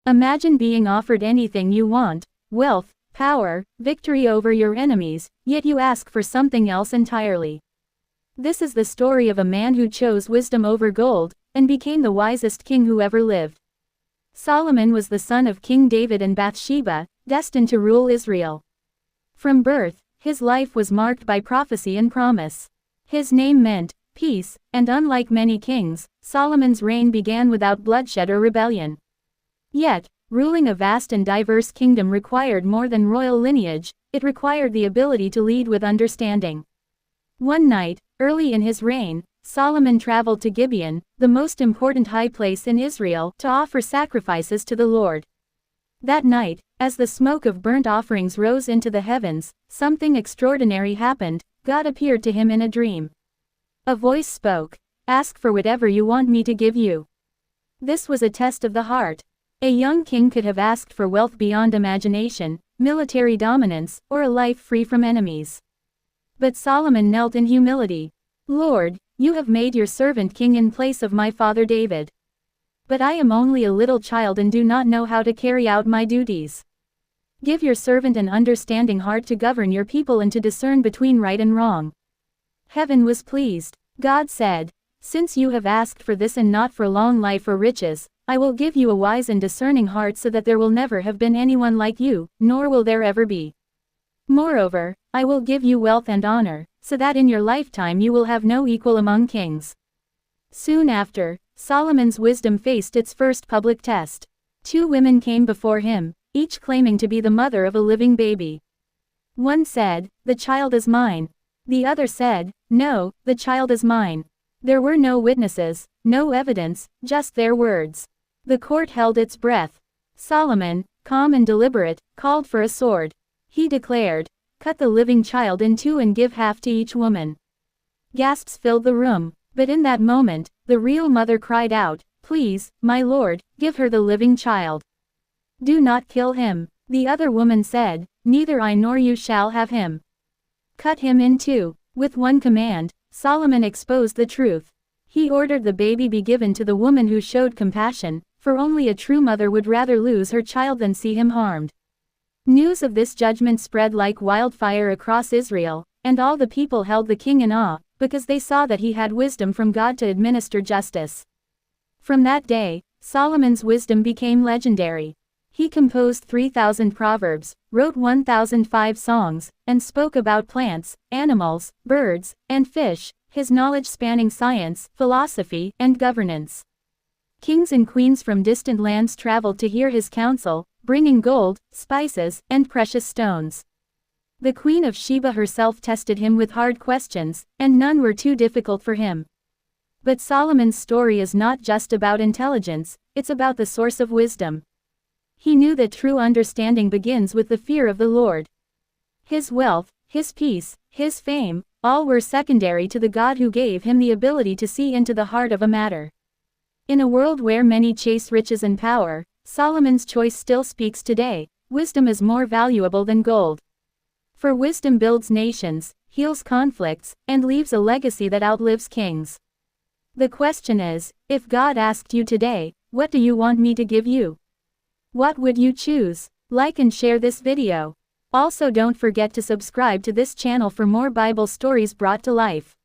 Imagine being offered anything you want: wealth, power, victory over your enemies, yet you ask for something else entirely. This is the story of a man who chose wisdom over gold, and became the wisest king who ever lived. Solomon was the son of King David and Bathsheba, destined to rule Israel. From birth, his life was marked by prophecy and promise. His name meant peace, and unlike many kings, Solomon's reign began without bloodshed or rebellion. Yet, ruling a vast and diverse kingdom required more than royal lineage, it required the ability to lead with understanding. One night, early in his reign, Solomon traveled to Gibeon, the most important high place in Israel, to offer sacrifices to the Lord. That night, as the smoke of burnt offerings rose into the heavens, something extraordinary happened. God appeared to him in a dream. A voice spoke, "Ask for whatever you want me to give you." This was a test of the heart. A young king could have asked for wealth beyond imagination, military dominance, or a life free from enemies. But Solomon knelt in humility. "Lord, you have made your servant king in place of my father David. But I am only a little child and do not know how to carry out my duties. Give your servant an understanding heart to govern your people and to discern between right and wrong." Heaven was pleased. God said, "Since you have asked for this and not for long life or riches, I will give you a wise and discerning heart so that there will never have been anyone like you, nor will there ever be. Moreover, I will give you wealth and honor, so that in your lifetime you will have no equal among kings." Soon after, Solomon's wisdom faced its first public test. Two women came before him, each claiming to be the mother of a living baby. One said, "The child is mine." The other said, "No, the child is mine." There were no witnesses, no evidence, just their words. The court held its breath. Solomon, calm and deliberate, called for a sword. He declared, "Cut the living child in two and give half to each woman." Gasps filled the room, but in that moment, the real mother cried out, "Please, my lord, give her the living child. Do not kill him." The other woman said, "Neither I nor you shall have him. Cut him in two." With one command, Solomon exposed the truth. He ordered the baby be given to the woman who showed compassion, for only a true mother would rather lose her child than see him harmed. News of this judgment spread like wildfire across Israel, and all the people held the king in awe, because they saw that he had wisdom from God to administer justice. From that day, Solomon's wisdom became legendary. He composed 3,000 proverbs, wrote 1,005 songs, and spoke about plants, animals, birds, and fish, his knowledge spanning science, philosophy, and governance. Kings and queens from distant lands traveled to hear his counsel, bringing gold, spices, and precious stones. The Queen of Sheba herself tested him with hard questions, and none were too difficult for him. But Solomon's story is not just about intelligence, it's about the source of wisdom. He knew that true understanding begins with the fear of the Lord. His wealth, his peace, his fame, all were secondary to the God who gave him the ability to see into the heart of a matter. In a world where many chase riches and power, Solomon's choice still speaks today: wisdom is more valuable than gold. For wisdom builds nations, heals conflicts, and leaves a legacy that outlives kings. The question is, if God asked you today, "What do you want me to give you?" What would you choose? Like and share this video. Also, don't forget to subscribe to this channel for more Bible stories brought to life.